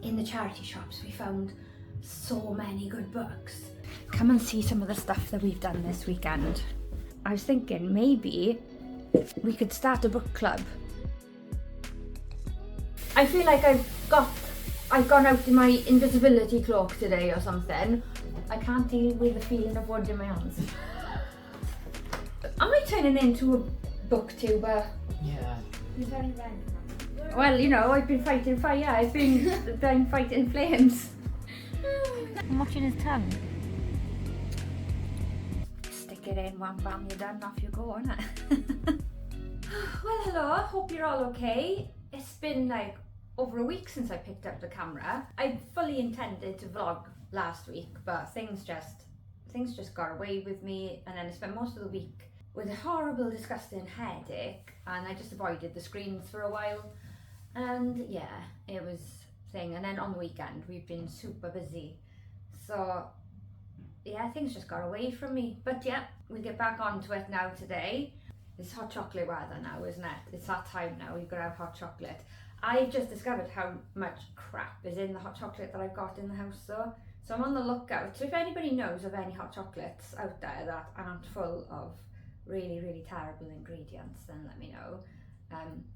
in the charity shops we found so many good books. Come and see some of the stuff that we've done this weekend. I was thinking maybe we could start a book club. I feel like I've gone out in my invisibility cloak today or something. I can't deal with the feeling of wood in my hands. Am I turning into a booktuber? Yeah. You're very red. Well, you know, I've been fighting fire. I've been fighting flames. I'm watching his tongue. Stick it in, wham bam, you're done, off you go, innit? Well, hello, hope you're all okay. It's been like over a week since I picked up the camera. I fully intended to vlog last week, but things just got away with me, and then I spent most of the week with a horrible, disgusting headache, and I just avoided the screens for a while. And yeah, it was thing. And then on the weekend we've been super busy, so yeah, things just got away from me. But yeah, we'll get back onto it now today. It's hot chocolate weather now, isn't it? It's that time now, you've got to have hot chocolate. I've just discovered how much crap is in the hot chocolate that I've got in the house though. So I'm on the lookout. So if anybody knows of any hot chocolates out there that aren't full of really, really terrible ingredients, then let me know.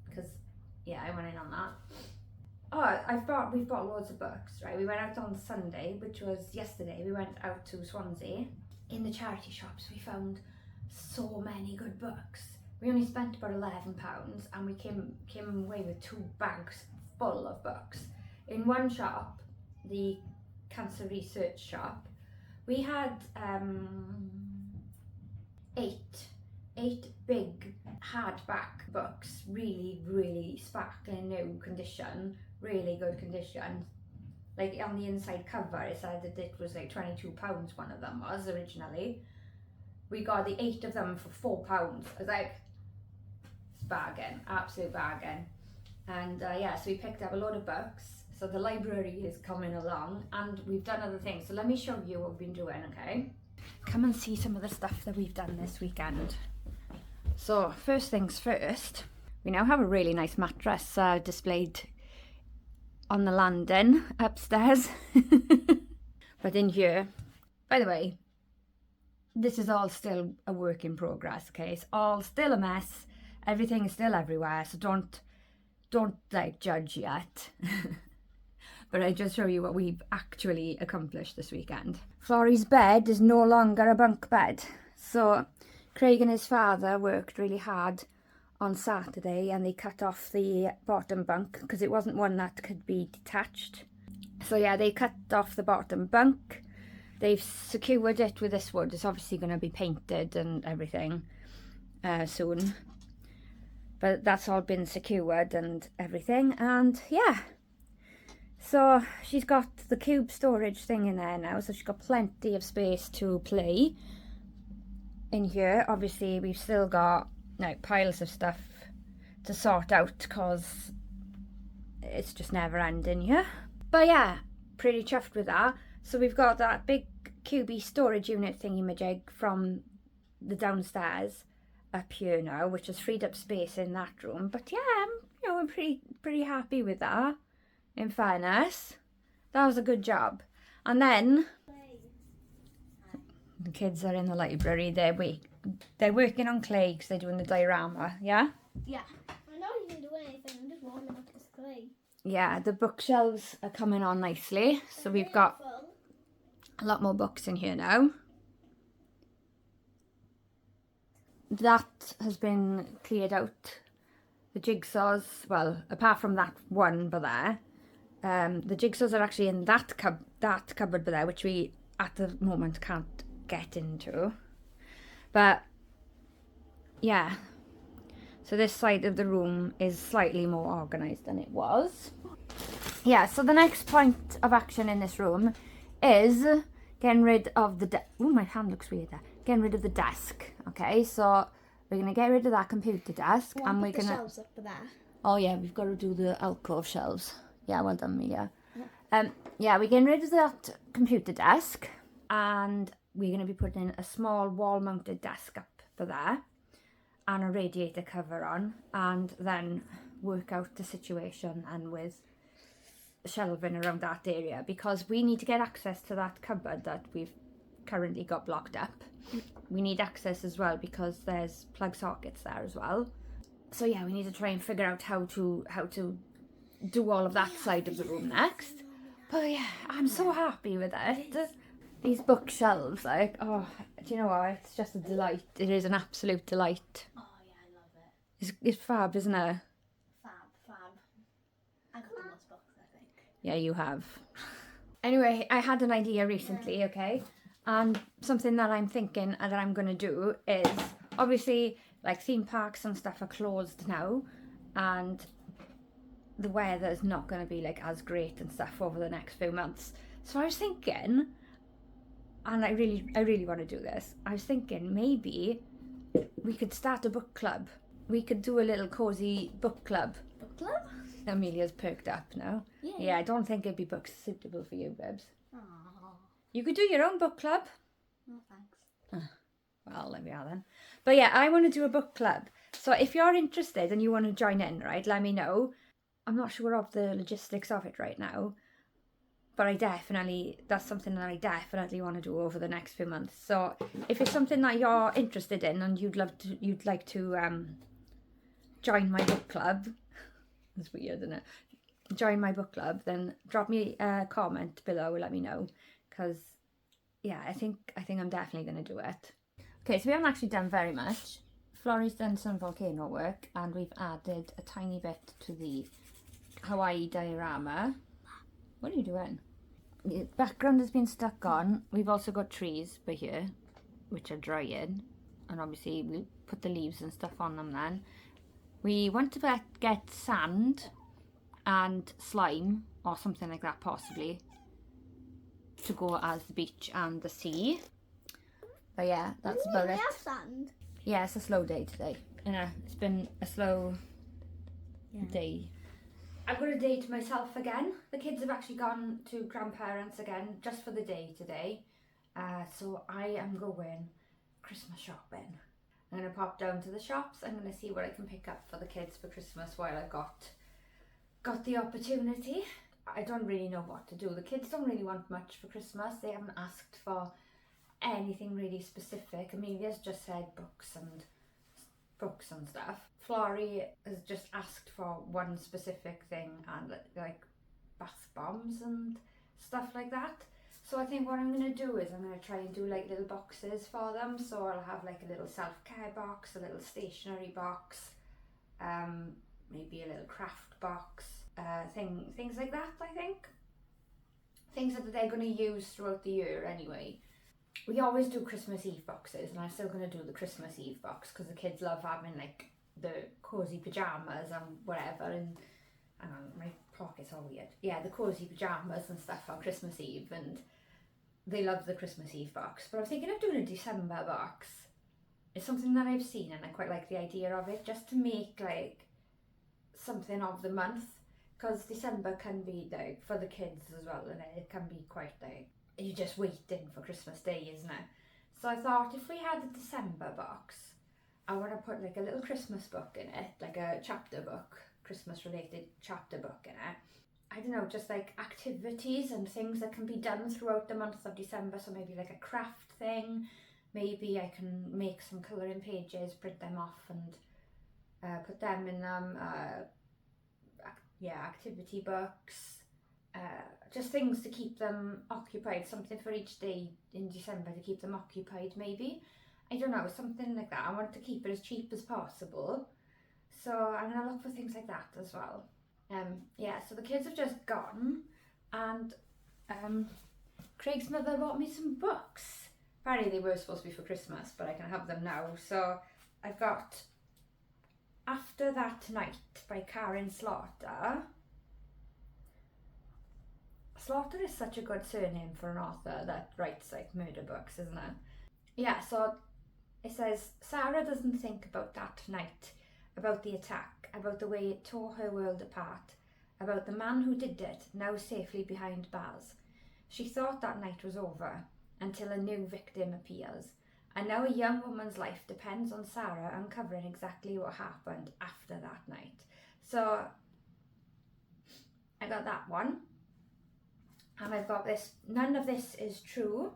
Because yeah, I went in on that. Oh, we've bought loads of books, right? We went out on Sunday, which was yesterday. We went out to Swansea. In the charity shops we found so many good books. We only spent about £11 and we came away with 2 bags full of books. In one shop, the cancer research shop, we had 8 big hardback books, really sparkling new condition, really good condition. Like on the inside cover it said that it was like £22, one of them was originally. We got the 8 of them for £4. I was like, bargain, absolute bargain. And yeah, so we picked up a load of books. So the library is coming along, and we've done other things. So let me show you what we've been doing, okay? Come and see some of the stuff that we've done this weekend. So first things first, we now have a really nice mattress displayed on the landing upstairs. But in here, by the way, this is all still a work in progress, okay? It's all still a mess. Everything is still everywhere, so don't like judge yet. But I just show you what we've actually accomplished this weekend. Florrie's bed is no longer a bunk bed. So Craig and his father worked really hard on Saturday, and they cut off the bottom bunk because it wasn't one that could be detached. So yeah, they cut off the bottom bunk. They've secured it with this wood. It's obviously going to be painted and everything soon. But that's all been secured and everything. And yeah. So she's got the cube storage thing in there now. So she's got plenty of space to play in here. Obviously, we've still got like piles of stuff to sort out because it's just never ending here. But yeah, pretty chuffed with that. So we've got that big cubey storage unit thingy-majig from the downstairs up here now, which has freed up space in that room. But yeah, I'm pretty happy with that. In fairness, that was a good job. And then the kids are in the library. They're working on clay because they're doing the diorama. Yeah. Yeah. I know you can do anything. I'm just warming up this clay. Yeah, the bookshelves are coming on nicely. So we've got a lot more books in here now. That has been cleared out. The jigsaws, well, apart from that one but there, the jigsaws are actually in that cupboard there, which we at the moment can't get into. But yeah, so this side of the room is slightly more organised than it was. Yeah, so the next point of action in this room is getting rid of the oh, my hand looks weird there. Getting rid of the desk. Okay, so we're gonna get rid of that computer desk, and we're gonna shelves up there. Oh yeah, we've got to do the alcove shelves. Yeah, well done, Mia. Yeah, we're getting rid of that computer desk, and we're gonna be putting in a small wall-mounted desk up for there, and a radiator cover on, and then work out the situation and with shelving around that area because we need to get access to that cupboard that we've currently got blocked up. We need access as well because there's plug sockets there as well. So yeah, we need to try and figure out how to do all of that side of the room next. But yeah, I'm so happy with it. These bookshelves, like, oh, do you know what? It's just a delight. It is an absolute delight. Oh yeah, I love it. It's fab, isn't it? Fab. I got the most books, I think. Yeah, you have. Anyway, I had an idea recently, okay? And something that I'm thinking that I'm going to do is, obviously, like theme parks and stuff are closed now. And the weather's not going to be like as great and stuff over the next few months. So I was thinking, and I really want to do this. I was thinking maybe we could start a book club. We could do a little cozy book club. Book club? Amelia's perked up now. Yeah, I don't think it'd be books suitable for you, babes. Aww. You could do your own book club. No thanks. Well, there we are then. But yeah, I want to do a book club. So if you're interested and you want to join in, right, let me know. I'm not sure of the logistics of it right now. But that's something that I definitely want to do over the next few months. So if it's something that you're interested in and you'd like to join my book club, it's weird, isn't it? Join my book club, then drop me a comment below and let me know. Because yeah, I think I'm definitely going to do it. Okay, so we haven't actually done very much. Florrie's done some volcano work and we've added a tiny bit to the Hawaii diorama. What are you doing? The background has been stuck on. We've also got trees by here, which are drying. And obviously we'll put the leaves and stuff on them then. We want to get sand and slime or something like that possibly to go as the beach and the sea. But yeah, that's about it. Have sand? Yeah, it's a slow day today. It's been a slow day. I've got a day to myself again. The kids have actually gone to grandparents again just for the day today. So I am going Christmas shopping. I'm going to pop down to the shops. I'm going to see what I can pick up for the kids for Christmas while I've got the opportunity. I don't really know what to do. The kids don't really want much for Christmas. They haven't asked for anything really specific. Amelia's just said books and stuff. Florrie has just asked for one specific thing and like bath bombs and stuff like that. So I think what I'm going to do is I'm going to try and do like little boxes for them. So I'll have like a little self-care box, a little stationery box, maybe a little craft box, things like that. I think things that they're going to use throughout the year anyway. We always do Christmas Eve boxes, and I'm still going to do the Christmas Eve box because the kids love having like the cozy pajamas and whatever. And hang on, my pockets are weird. Yeah, the cozy pajamas and stuff on Christmas Eve, and they love the Christmas Eve box. But I'm thinking of doing a December box. It's something that I've seen, and I quite like the idea of it, just to make like something of the month, because December can be like for the kids as well, and it can be quite like you're just waiting for Christmas Day, isn't it? So I thought if we had a December box, I want to put like a little Christmas book in it, like a chapter book, Christmas related chapter book in it. I don't know, just like activities and things that can be done throughout the month of December. So maybe like a craft thing, maybe I can make some colouring pages, print them off and put them in activity books. Just things to keep them occupied, something for each day in December to keep them occupied maybe. I don't know, something like that. I want to keep it as cheap as possible. So I'm going to look for things like that as well. So the kids have just gone and Craig's mother bought me some books. Apparently they were supposed to be for Christmas, but I can have them now. So I've got After That Night by Karen Slaughter. Slaughter is such a good surname for an author that writes like murder books, isn't it? Yeah, so it says, Sarah doesn't think about that night, about the attack, about the way it tore her world apart, about the man who did it, now safely behind bars. She thought that night was over, until a new victim appears. And now a young woman's life depends on Sarah uncovering exactly what happened after that night. So I got that one. And I've got this, None of This Is True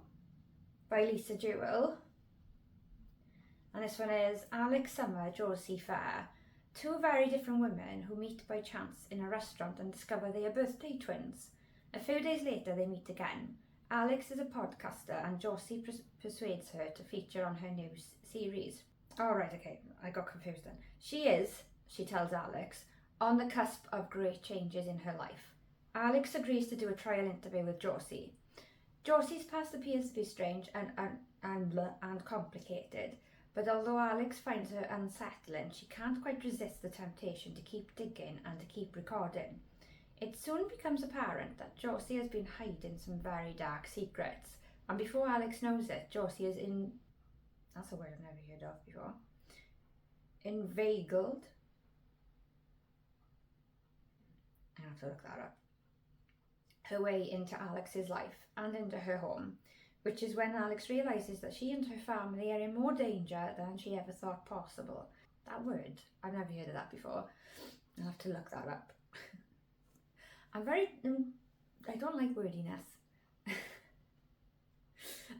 by Lisa Jewell. And this one is Alex Summer, Josie Fair. Two very different women who meet by chance in a restaurant and discover they are birthday twins. A few days later they meet again. Alex is a podcaster and Josie persuades her to feature on her new series. Oh right, okay, I got confused then. She tells Alex, on the cusp of great changes in her life. Alex agrees to do a trial interview with Josie. Josie's past appears to be strange and complicated. But although Alex finds her unsettling, she can't quite resist the temptation to keep digging and to keep recording. It soon becomes apparent that Josie has been hiding some very dark secrets, and before Alex knows it, Josie is that's a word I've never heard of before. Inveigled. I have to look that up. Her way into Alex's life and into her home, which is when Alex realises that she and her family are in more danger than she ever thought possible. That word, I've never heard of that before. I'll have to look that up. I don't like wordiness.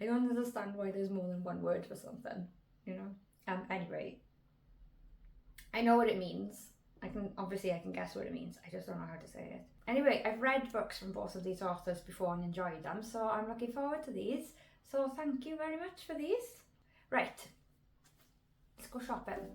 I don't understand why there's more than one word for something, you know? Anyway, I know what it means. I can guess what it means. I just don't know how to say it. Anyway, I've read books from both of these authors before and enjoyed them, so I'm looking forward to these. So thank you very much for these. Right, let's go shopping.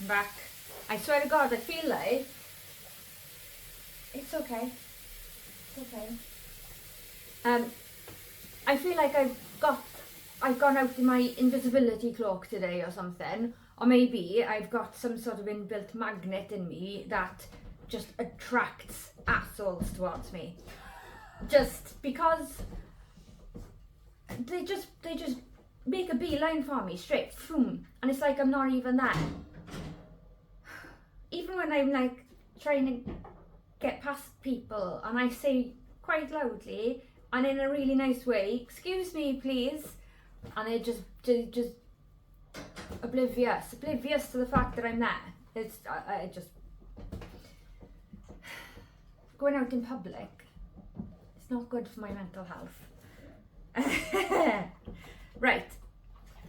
Back. I swear to God, I feel like it's okay. It's okay. I feel like I've gone out in my invisibility cloak today or something, or maybe I've got some sort of inbuilt magnet in me that just attracts assholes towards me. Just because they just make a beeline for me straight, boom, and it's like I'm not even there. Even when I'm like trying to get past people and I say quite loudly and in a really nice way, excuse me please, and they're just oblivious to the fact that I'm there. It's I just going out in public, it's not good for my mental health. Right,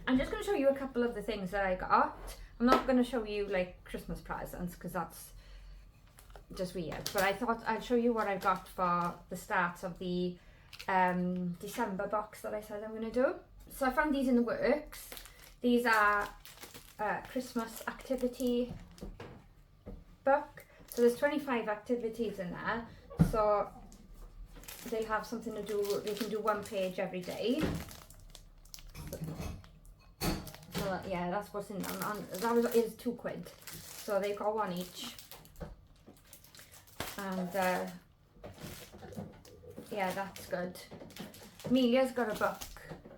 I'm just going to show you a couple of the things that I got. I'm not going to show you like Christmas presents because that's just weird, but I thought I'd show you what I got for the start of the December box that I said I'm going to do. So I found these in the works. These are Christmas activity book. So there's 25 activities in there. So they'll have something to do, they can do one page every day. So yeah, that's what's in them. And that is £2. So they've got one each. And yeah, that's good. Amelia's got a book.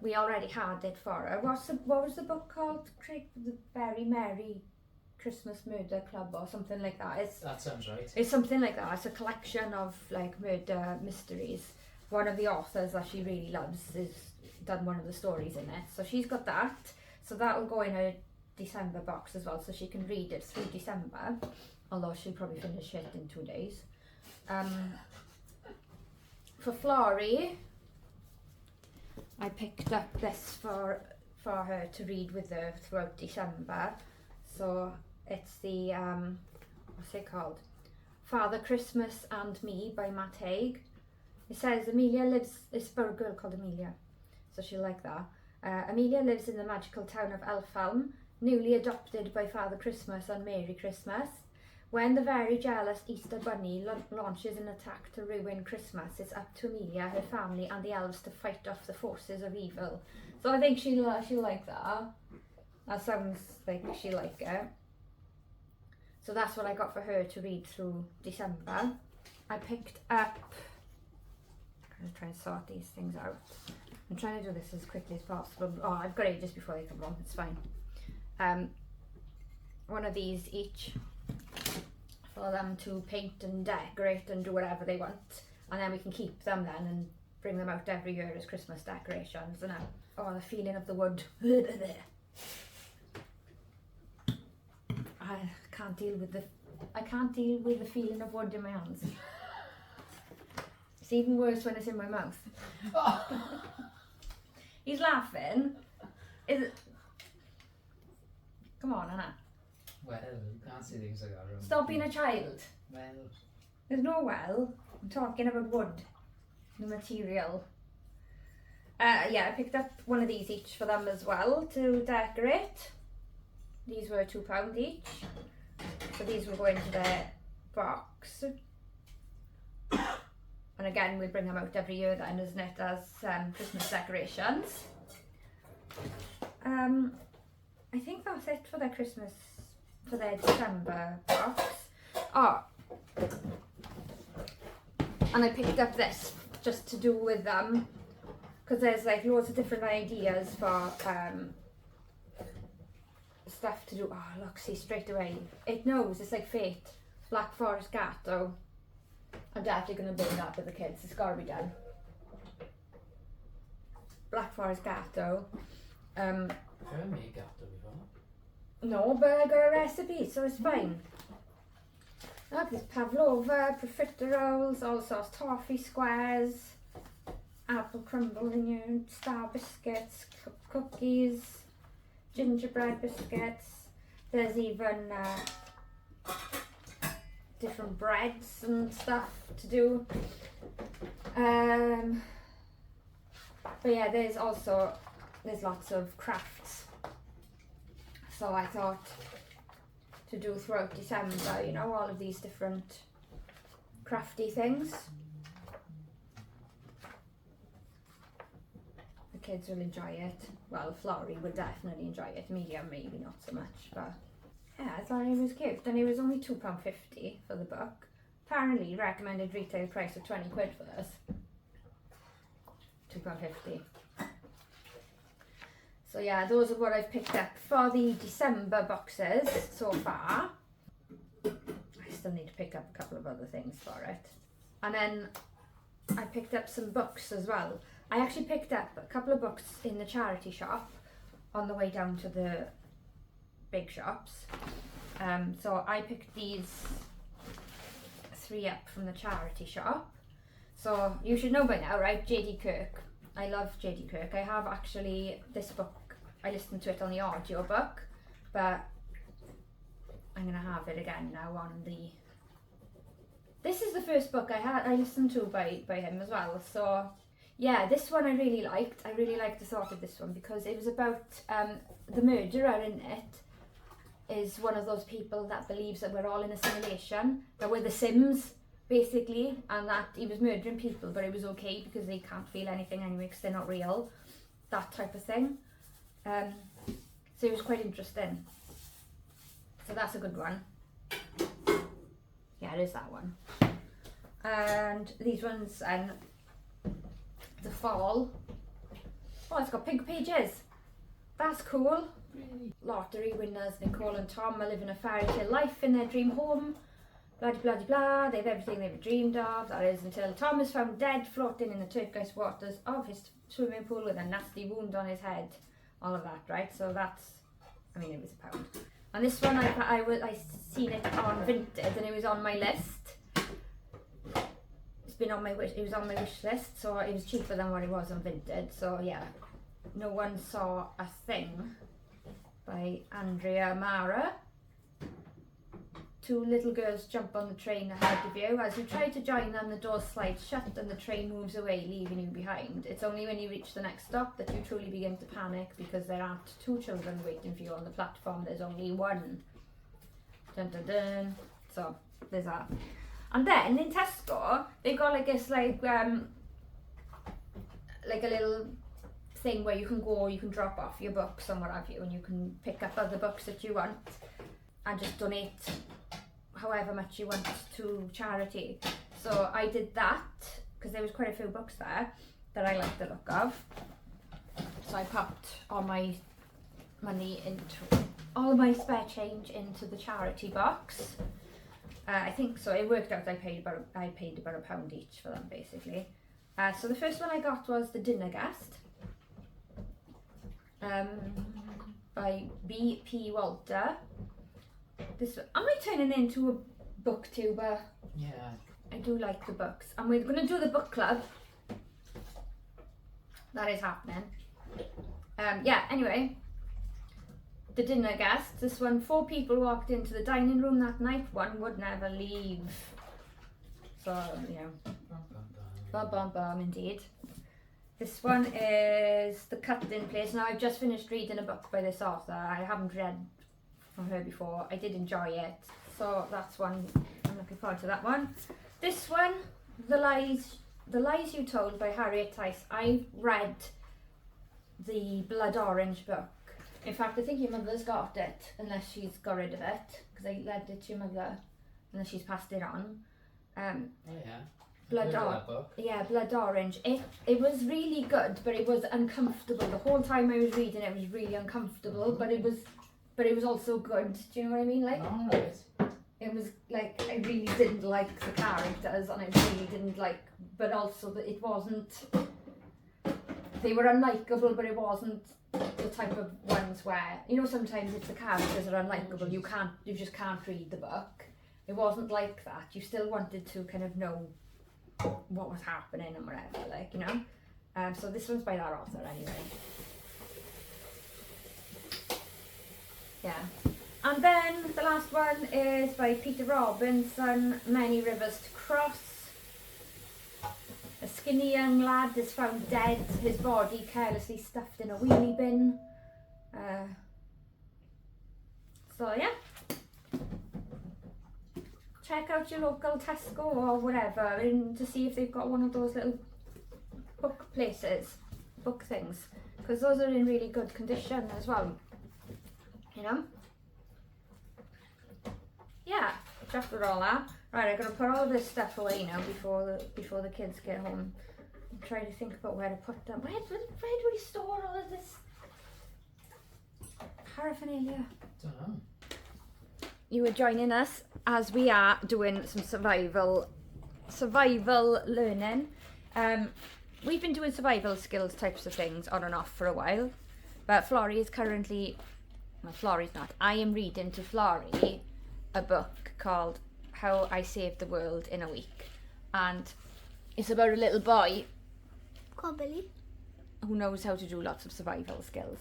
We already had it for her. What was the book called? Craig, the Very Merry Christmas Murder Club or something like that. That sounds right. It's something like that. It's a collection of like murder mysteries. One of the authors that she really loves has done one of the stories in it. So she's got that. So that will go in her December box as well, so she can read it through December. Although she'll probably finish it in 2 days. For Florrie, I picked up this for her to read with her throughout December. So It's the, what's it called? Father Christmas and Me by Matt Haig. It says Amelia lives, it's about a girl called Amelia, so she'll like that. Amelia lives in the magical town of Elfhelm, newly adopted by Father Christmas and Merry Christmas. When the very jealous Easter Bunny launches an attack to ruin Christmas, it's up to Amelia, her family and the elves to fight off the forces of evil. So I think she'll like that. That sounds like she'll like it. So that's what I got for her to read through December. I picked up, I'm going to try and sort these things out. I'm trying to do this as quickly as possible. Oh, I've got ages before they come on, it's fine. One of these each for them to paint and decorate and do whatever they want. And then we can keep them then and bring them out every year as Christmas decorations. And oh, the feeling of the wood. I can't deal with the feeling of wood in my hands. It's even worse when it's in my mouth. He's laughing. Is it? Come on, Anna. Well, can't see things like that. Stop being a child. Well. There's no well. I'm talking about wood. The material. Yeah, I picked up one of these each for them as well to decorate. These were £2 each. So these will go into the box. And again, we bring them out every year then, isn't it, as Christmas decorations. I think that's it for their Christmas, for their December box. Oh, and I picked up this just to do with them, because there's like loads of different ideas for stuff to do. Oh look, see straight away. It knows, it's like fate. Black Forest Gatto. I'm definitely going to build that with the kids, it's got to be done. Black Forest Gatto. Have you ever made gatto before? No, but I got a recipe, so it's fine. Look, there's pavlova, profiteroles, all sorts, toffee squares, apple crumble in your star biscuits, cookies, gingerbread biscuits. There's even different breads and stuff to do. But yeah, there's lots of crafts. So I thought to do throughout December, you know, all of these different crafty things. The kids will enjoy it. Well, Florrie would definitely enjoy it. Amelia maybe not so much, but yeah, I thought it was cute. And it was only £2.50 for the book. Apparently recommended retail price of £20 for this. £2.50. So yeah, those are what I've picked up for the December boxes so far. I still need to pick up a couple of other things for it. And then I picked up some books as well. I actually picked up a couple of books in the charity shop on the way down to the big shops. So I picked these 3 up from the charity shop. So you should know by now, right? J.D. Kirk. I love J.D. Kirk. I have actually this book. I listened to it on the audio book, but I'm gonna have it again now on the. This is the first book I listened to by him as well. So yeah, this one I really liked. I really liked the thought of this one because it was about the murderer in it is one of those people that believes that we're all in a simulation, that we're the Sims basically, and that he was murdering people, but it was okay because they can't feel anything anyway because they're not real, that type of thing. So it was quite interesting. So that's a good one. Yeah, it is that one. And these ones, and The Fall. Oh, it's got pink pages. That's cool. Really? Lottery winners Nicole and Tom are living a fairy tale life in their dream home. Blah blah blah blah. They've everything they've dreamed of. That is until Tom is found dead, floating in the turquoise waters of his swimming pool with a nasty wound on his head. All of that, right? So that's, I mean, it was £1. And this one I seen it on Vinted and it was on my list. It's been on my wish. It was on my wish list, so it was cheaper than what it was on Vinted. So yeah, No One Saw a Thing by Andrea Mara. two little girls jump on the train ahead of you. As you try to join them, the door slides shut and the train moves away, leaving you behind. It's only when you reach the next stop that you truly begin to panic, because there aren't two children waiting for you on the platform, there's only one. Dun dun dun. So, there's that. And then in Tesco, they've got like this like a little thing where you can go, you can drop off your books and what have you, and you can pick up other books that you want and just donate however much you want to charity. So I did that because there was quite a few books there that I liked the look of. So I popped all my money into, all my spare change into the charity box. I think so. It worked out. I paid about £1 each for them basically. So the first one I got was The Dinner Guest by B.P. Walter. Am I turning into a booktuber? Yeah. I do like the books, and we're going to do the book club. That is happening. Yeah, anyway. The Dinner Guest. This one, 4 people walked into the dining room that night. One would never leave. So, you know. Bum bum bum, indeed. This one is The Cut-In Place. Now, I've just finished reading a book by this author. I haven't read from her before. I did enjoy it. So that's one. I'm looking forward to that one. This one, The Lies You Told by Harriet Tice. I read the Blood Orange book. In fact, I think your mother's got it, unless she's got rid of it, because I lent it to your mother, unless she's passed it on. Oh yeah. Blood Orange. It was really good, but it was uncomfortable. The whole time I was reading it was really uncomfortable, but it was also good. Do you know what I mean? Like, Alright. it was like, I really didn't like the characters, and I really didn't like, but also that it wasn't, they were unlikable, but it wasn't the type of ones where, you know, sometimes if the characters are unlikable, you just can't read the book. It wasn't like that. You still wanted to kind of know what was happening and whatever, like, you know. So this one's by that author anyway. Yeah. And then the last one is by Peter Robinson, Many Rivers to Cross. A skinny young lad is found dead, his body carelessly stuffed in a wheelie bin. So yeah. Check out your local Tesco or whatever to see if they've got one of those little book places, book things, because those are in really good condition as well, you know. Yeah, just with all that. Right, I'm gonna put all this stuff away now before the kids get home. I'm trying to think about where to put them. Where do we store all of this paraphernalia? Don't know. You are joining us as we are doing some survival learning. We've been doing survival skills types of things on and off for a while, but Florrie is currently, well, Florrie's not. I am reading to Florrie a book called How I Saved the World in a Week, and it's about a little boy who knows how to do lots of survival skills.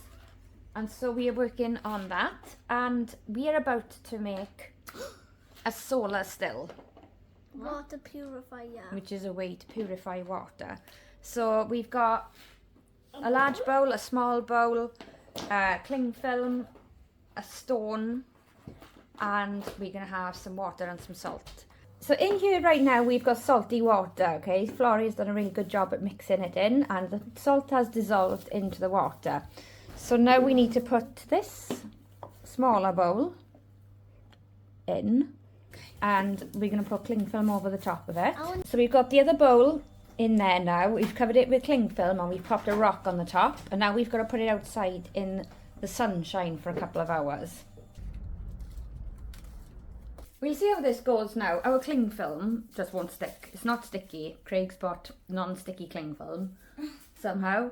And so we are working on that, and we are about to make a solar still. Water purifier. Which is a way to purify water. So we've got a large bowl, a small bowl, cling film, a stone, and we're going to have some water and some salt. So in here right now we've got salty water, okay? Florrie's done a really good job at mixing it in, and the salt has dissolved into the water. So now we need to put this smaller bowl in, and we're going to put cling film over the top of it. So we've got the other bowl in there now. We've covered it with cling film and we've popped a rock on the top, and now we've got to put it outside in the sunshine for a couple of hours. We'll see how this goes now. Our cling film just won't stick. It's not sticky. Craig's bought non-sticky cling film somehow.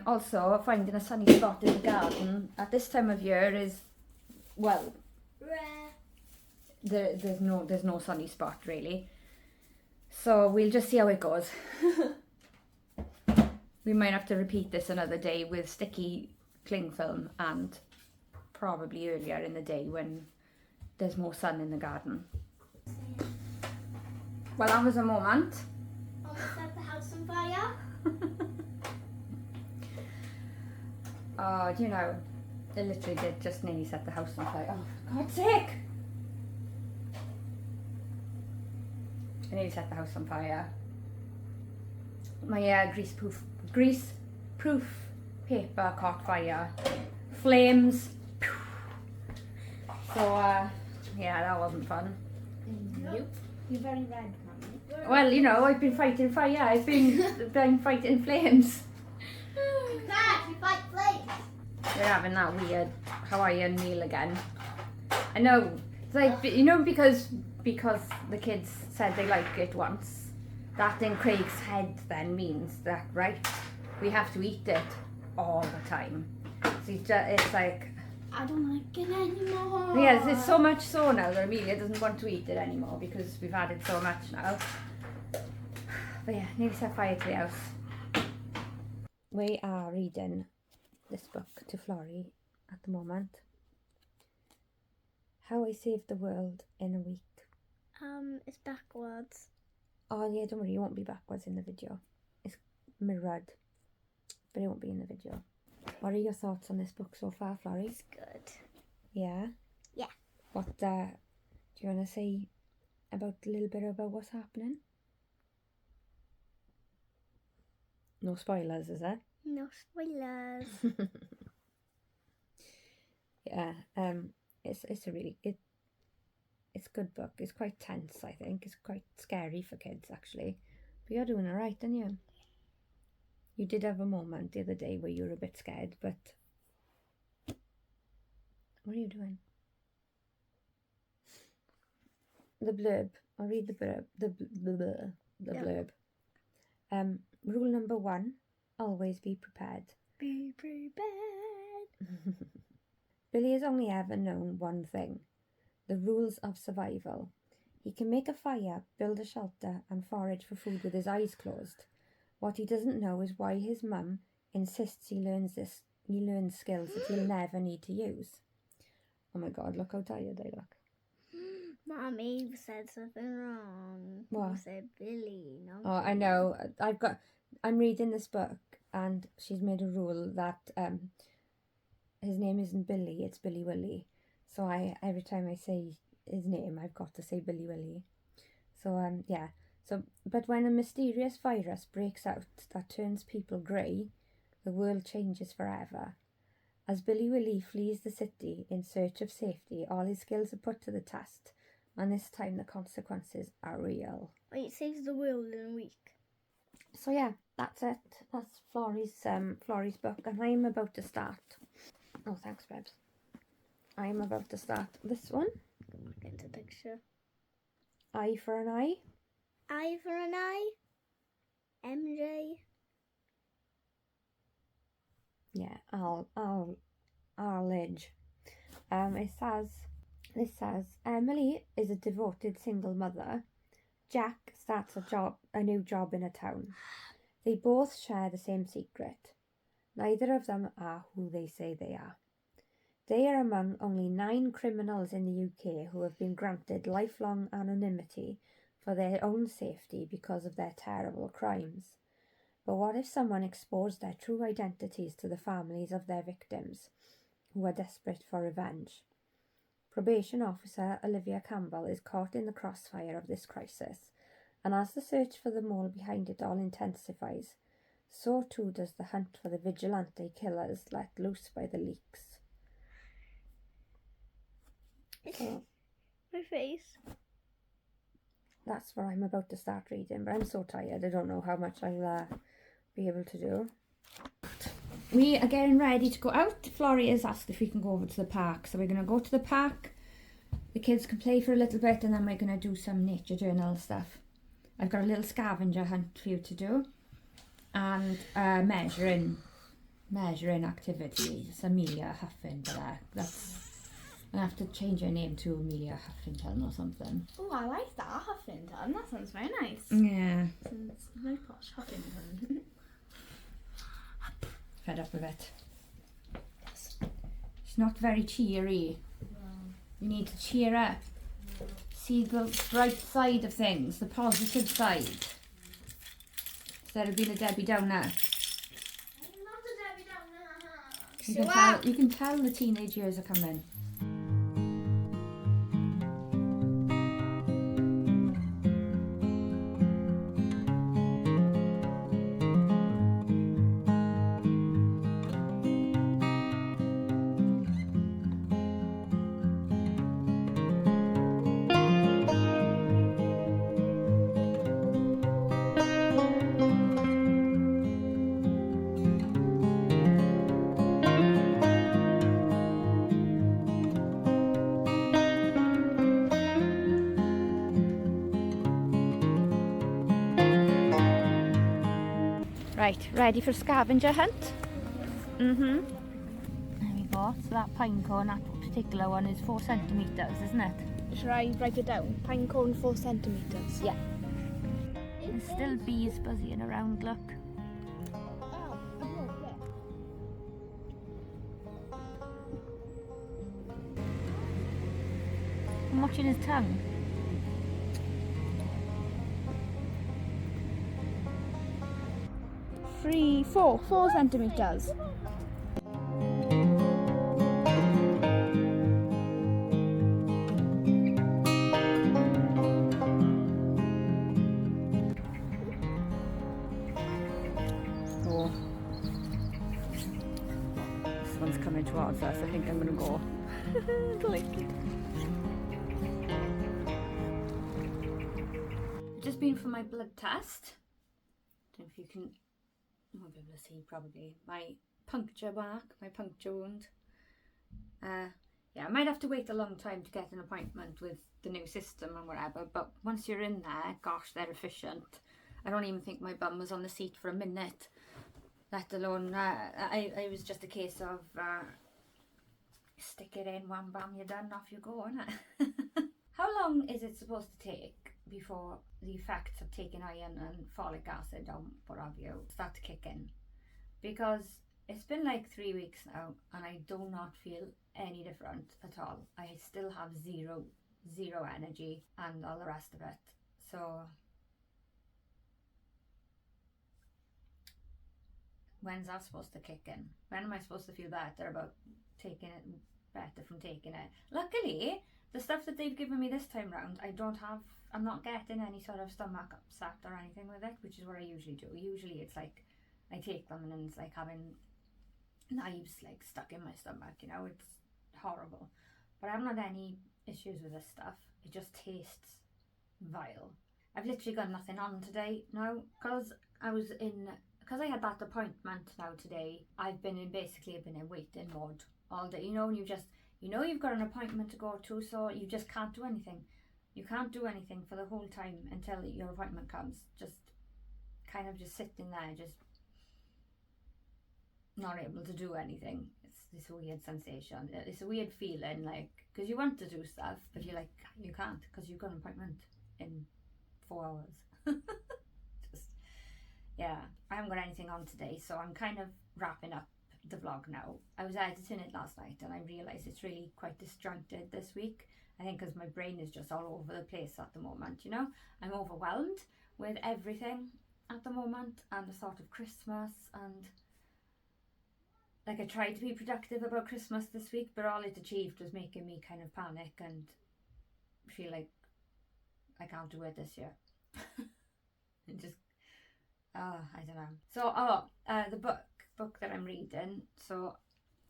Also, finding a sunny spot in the garden at this time of year is, well, Rare. there's no sunny spot really. So we'll just see how it goes. We might have to repeat this another day with sticky cling film, and probably earlier in the day when there's more sun in the garden. Well, that was a moment. Almost set the house on fire. Oh, do you know, it literally did just nearly set the house on fire. Oh, for God's sake! It nearly set the house on fire. My grease-proof paper caught fire. Flames. So, yeah, that wasn't fun. Nope. You're very red, Mummy. Well, you know, I've been fighting fire. I've been fighting flames. Dad, we fight flames. We're having that weird Hawaiian meal again. I know. It's like, you know, because the kids said they liked it once, that in Craig's head then means that, right, we have to eat it all the time. So it's like... I don't like it anymore. Yes, it's so much so now that Amelia doesn't want to eat it anymore because we've had it so much now. But yeah, nearly set fire to the house. We are reading this book to Florrie at the moment. How I Saved the World in a Week. It's backwards. Oh yeah, don't worry, it won't be backwards in the video. It's mirrored, but it won't be in the video. What are your thoughts on this book so far, Florrie? It's good. Yeah? Yeah. What, do you want to say a little bit about what's happening? No spoilers, is there? No spoilers. Yeah, it's a really it's a good book. It's quite tense, I think. It's quite scary for kids, actually. But you're doing all right, aren't you? You did have a moment the other day where you were a bit scared, but what are you doing? The blurb. I'll read the blurb. The blurb. Rule number 1: always be prepared. Be prepared. Billy has only ever known one thing: the rules of survival. He can make a fire, build a shelter, and forage for food with his eyes closed. What he doesn't know is why his mum insists he learns skills that he'll never need to use. Oh my God, look how tired I look. Mommy, you said something wrong. What? You said Billy. No. Oh, I know. I'm reading this book and she's made a rule that his name isn't Billy, it's Billy Willy. So every time I say his name, I've got to say Billy Willy. So yeah. But when a mysterious virus breaks out that turns people grey, the world changes forever. As Billy Willy flees the city in search of safety, all his skills are put to the test, and this time the consequences are real. Wait, it saves the world in a week. So yeah, that's it. That's Florrie's book, and I'm about to start. Oh, thanks, Babs. I'm about to start this one. Look at the picture. Eye for an eye. I for an eye. MJ. Yeah, Arlidge. This says Emily is a devoted single mother. Jack starts a new job in a town. They both share the same secret. Neither of them are who they say they are. They are among only 9 criminals in the UK who have been granted lifelong anonymity for their own safety because of their terrible crimes. But what if someone exposed their true identities to the families of their victims, who are desperate for revenge? Probation officer Olivia Campbell is caught in the crossfire of this crisis, and as the search for the mole behind it all intensifies, so too does the hunt for the vigilante killers let loose by the leaks. So, My face. that's what I'm about to start reading, but I'm so tired, I don't know how much I'll be able to do. We are getting ready to go out. Florrie has asked if we can go over to the park, so we're going to go to the park. The kids can play for a little bit, and then we're going to do some nature journal stuff. I've got a little scavenger hunt for you to do, and measuring activities. Amelia Huffington. I have to change her name to Amelia Huffington or something. Oh, I like that, Huffington. That sounds very nice. Yeah. Sounds very posh, Huffington. Fed up with it. She's not very cheery. You need to cheer up. See the bright side of things, the positive side. Instead of being a Debbie Downer. I'm not a Debbie Downer. You can tell the teenage years are coming. Right, ready for scavenger hunt? There we go. So that pine cone, that particular one is 4 centimetres, isn't it? Should I write it down? Pine cone 4 centimetres. Yeah. There's still bees buzzing around, look. I'm watching his tongue. 4 centimetres. Oh. This one's coming towards us. I think I'm going to go. Just been for my blood test. Don't know if you can, you won't be able to see probably, my puncture mark, my puncture wound. Yeah, I might have to wait a long time to get an appointment with the new system and whatever, but once you're in there, gosh, they're efficient. I don't even think my bum was on the seat for a minute, let alone, it was just a case of stick it in, wham bam, you're done, off you go, innit? How long is it supposed to take before the effects of taking iron and folic acid or what have you start to kick in? Because it's been like 3 weeks now and I do not feel any different at all. I still have zero energy and all the rest of it. So when's that supposed to kick in? When am I supposed to feel better about taking it, better from taking it? Luckily, the stuff that they've given me this time round, I'm not getting any sort of stomach upset or anything with it, which is what I usually do. Usually it's like, I take them and it's like having knives like stuck in my stomach, you know, it's horrible. But I haven't had any issues with this stuff. It just tastes vile. I've literally got nothing on today now, because I had that appointment now today. I've been in waiting mode all day, you know, and you've got an appointment to go to, so you just can't do anything. You can't do anything for the whole time until your appointment comes. Just kind of just sitting there, just not able to do anything. It's this weird sensation. It's a weird feeling, like, because you want to do stuff, but you can't, because you've got an appointment in 4 hours. Yeah, I haven't got anything on today, so I'm kind of wrapping up the vlog now. I was editing it last night and I realised it's really quite disjointed this week. I think because my brain is just all over the place at the moment, you know. I'm overwhelmed with everything at the moment and the thought of Christmas, and like I tried to be productive about Christmas this week, but all it achieved was making me kind of panic and feel like I can't do it this year. And just, I don't know. So, the book that I'm reading. So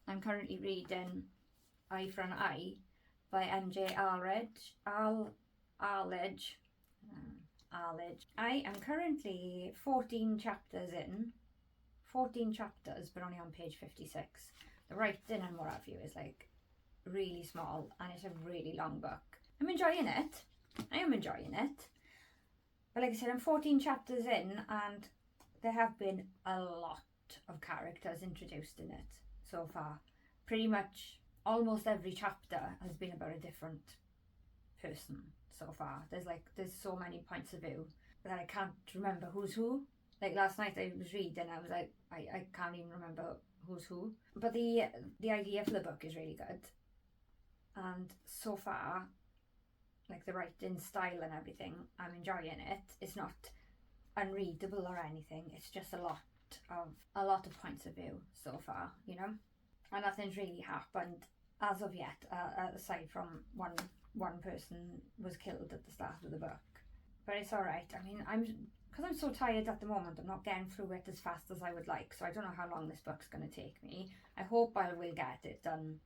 I'm currently reading Eye for an Eye by MJ Arlidge. I am currently 14 chapters in. 14 chapters, but only on page 56. The writing and what have you is like really small, and it's a really long book. I'm enjoying it. I am enjoying it. But like I said, I'm 14 chapters in, and there have been a lot of characters introduced in it so far. Pretty much almost every chapter has been about a different person so far. There's so many points of view that I can't remember who's who. Like last night I was reading, I was like, I can't even remember who's who. But the idea for the book is really good. and so far, like the writing style and everything, I'm enjoying it. It's not unreadable or anything. It's just a lot of points of view so far, you know, and nothing's really happened as of yet, aside from one person was killed at the start of the book. But it's all right. I mean, because I'm so tired at the moment, I'm not getting through it as fast as I would like. So I don't know how long this book's going to take me. I hope I will get it done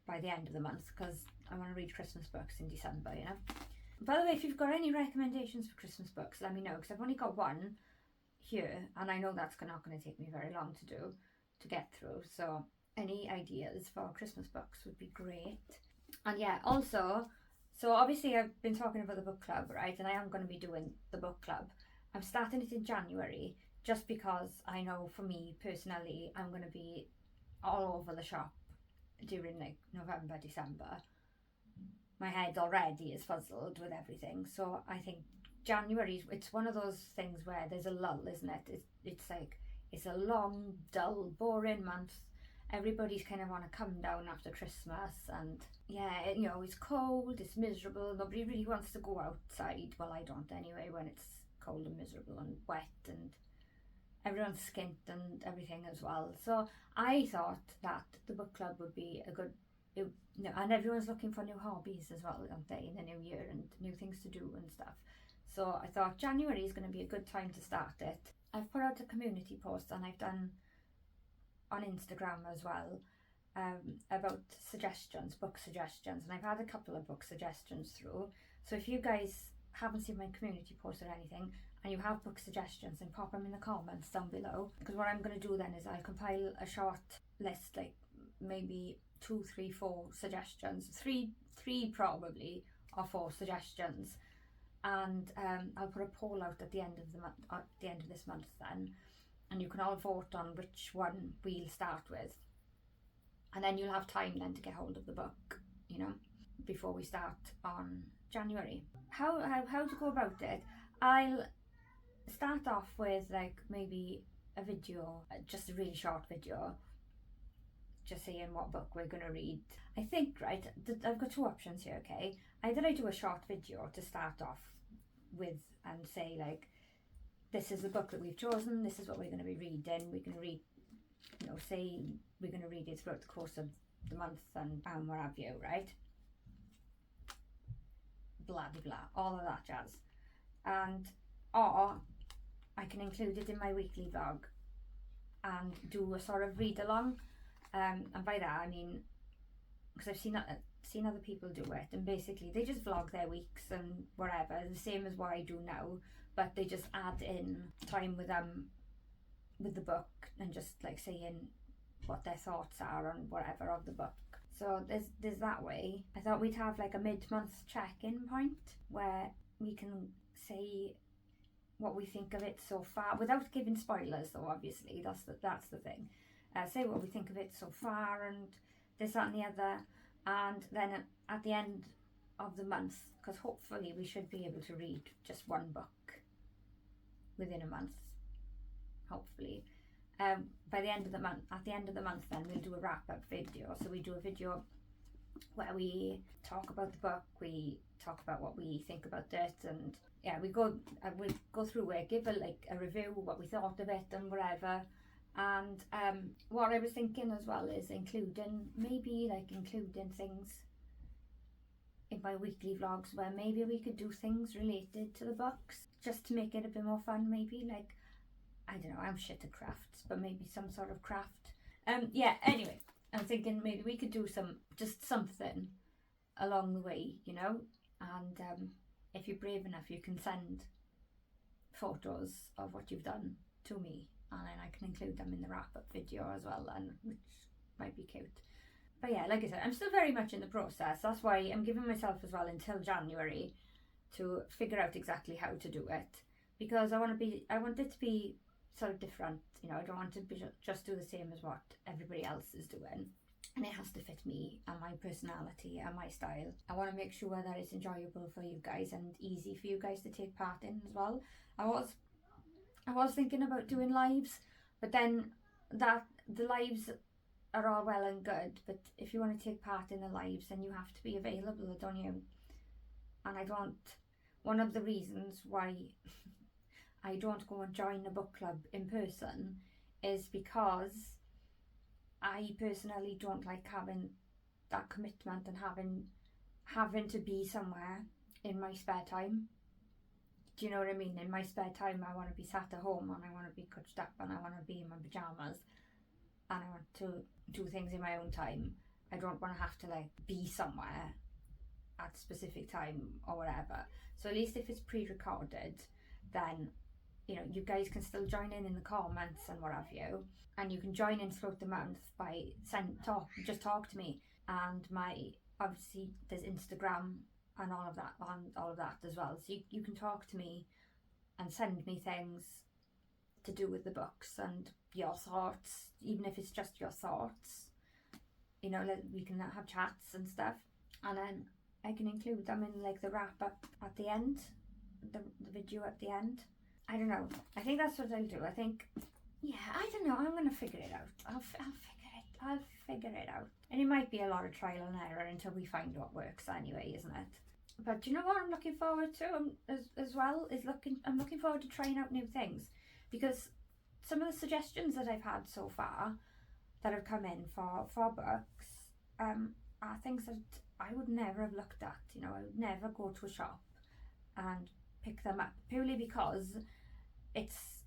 by the end of the month, because I want to read Christmas books in December, you know. By the way, if you've got any recommendations for Christmas books, let me know, because I've only got one here, and I know that's not going to take me very long to get through. So any ideas for Christmas books would be great. And yeah, also, so obviously I've been talking about the book club, right? And I am going to be doing the book club. I'm starting it in January, just because I know for me personally, I'm going to be all over the shop during like November, December. My head already is fuzzled with everything. So I think January, it's one of those things where there's a lull, isn't it? It's like, it's a long, dull, boring month. Everybody's kind of on a come down after Christmas, and yeah, you know, it's cold, it's miserable, nobody really wants to go outside. Well, I don't anyway, when it's cold and miserable and wet, and everyone's skint and everything as well. So I thought that the book club would be a good, and everyone's looking for new hobbies as well, aren't they, in the new year, and new things to do and stuff. So I thought January is going to be a good time to start it. I've put out a community post, and I've done on Instagram as well, about suggestions, book suggestions, and I've had a couple of book suggestions through. So if you guys haven't seen my community post or anything, and you have book suggestions, then pop them in the comments down below, because what I'm going to do then is I'll compile a short list, like maybe 2, 3, 4 suggestions, three probably, or 4 suggestions, and I'll put a poll out at the end of the month, at the end of this month then, and you can all vote on which one we'll start with, and then you'll have time then to get hold of the book, you know, before we start on January. How to go about it? I'll start off with like maybe a video, just a really short video, just saying what book we're going to read. I think, right, I've got 2 options here, okay? Either I do a short video to start off with and say like, this is the book that we've chosen, this is what we're going to be reading, we can read, you know, say we're going to read it throughout the course of the month and what have you, right? Blah blah blah, all of that jazz. And or I can include it in my weekly vlog and do a sort of read along, and by that I mean, because I've seen other people do it, and basically they just vlog their weeks and whatever, the same as what I do now, but they just add in time with the book and just like saying what their thoughts are on whatever of the book. So there's that way. I thought we'd have like a mid-month check-in point where we can say what we think of it so far, without giving spoilers though, obviously, that's the thing. Say what we think of it so far, and this, that and the other, and then at the end of the month, because hopefully we should be able to read just one book within a month, hopefully. By the end of the month, at the end of the month then we'll do a wrap-up video. So we do a video where we talk about the book, we talk about what we think about it, and yeah, we go through it, give a review, what we thought of it and whatever. And what I was thinking as well is including things in my weekly vlogs where maybe we could do things related to the books, just to make it a bit more fun. Maybe like, I don't know, I'm shit at crafts, but maybe some sort of craft. Yeah, anyway, I'm thinking maybe we could do something along the way, you know. And if you're brave enough, you can send photos of what you've done to me, and then I can include them in the wrap-up video as well, and which might be cute. But yeah, like I said, I'm still very much in the process. That's why I'm giving myself as well until January to figure out exactly how to do it, because I want it to be sort of different, you know. I don't want to just do the same as what everybody else is doing, and it has to fit me and my personality and my style. I want to make sure that it's enjoyable for you guys and easy for you guys to take part in as well. I was thinking about doing lives, but then the lives are all well and good, but if you want to take part in their lives, then you have to be available, don't you? And I don't. One of the reasons why I don't go and join a book club in person is because I personally don't like having that commitment and having to be somewhere in my spare time. Do you know what I mean? In my spare time, I want to be sat at home and I want to be coached up and I want to be in my pajamas and I want to do things in my own time. I don't want to have to like be somewhere at a specific time or whatever. So at least if it's pre-recorded, then you know you guys can still join in the comments and what have you, and you can join in throughout the month by just talk to me. And my obviously there's Instagram and all of that as well, so you can talk to me and send me things to do with the books and your thoughts, even if it's just your thoughts, you know, we can have chats and stuff, and then I can include them in like the wrap up at the end, the video at the end. I don't know, I think that's what I'll do. I think, yeah, I don't know, I'm gonna figure it out. I'll figure it out, and it might be a lot of trial and error until we find what works anyway, isn't it? But do you know what I'm looking forward to as well is I'm looking forward to trying out new things, because some of the suggestions that I've had so far that have come in for books are things that I would never have looked at. You know, I would never go to a shop and pick them up, purely because it's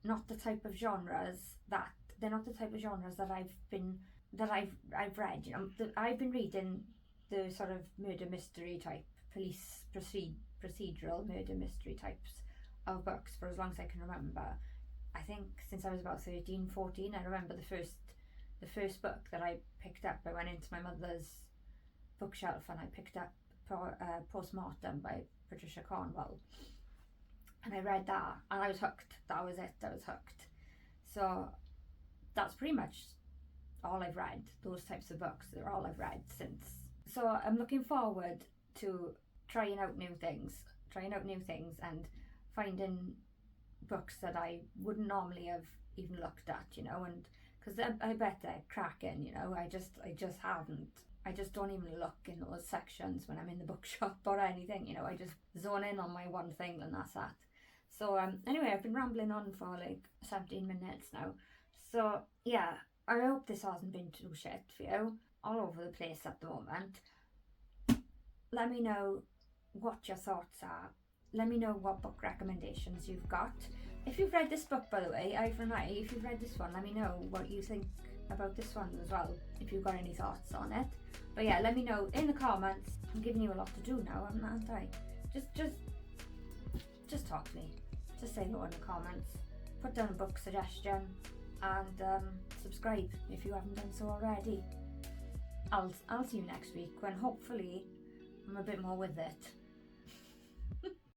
not the type of genres that I've read. You know, I've been reading the sort of murder mystery type, police procedural murder mystery types of books for as long as I can remember. I think since I was about 13, 14, I remember the first book that I picked up. I went into my mother's bookshelf and I picked up Postmortem by Patricia Cornwell, and I read that and I was hooked. That was it, I was hooked. So that's pretty much all I've read. Those types of books, they're all I've read since. So I'm looking forward to trying out new things and finding books that I wouldn't normally have even looked at, you know, and because I bet they're cracking, you know. I just haven't. I just don't even look in those sections when I'm in the bookshop or anything, you know. I just zone in on my one thing and that's that. So anyway, I've been rambling on for like 17 minutes now. So yeah, I hope this hasn't been too shit for you. All over the place at the moment. Let me know what your thoughts are. Let me know what book recommendations you've got. If you've read this book, by the way, Ivor and I, if you've read this one, let me know what you think about this one as well, if you've got any thoughts on it. But yeah, let me know in the comments. I'm giving you a lot to do now, aren't I? Just talk to me. Just say hello in the comments. Put down a book suggestion and subscribe if you haven't done so already. I'll see you next week when hopefully I'm a bit more with it.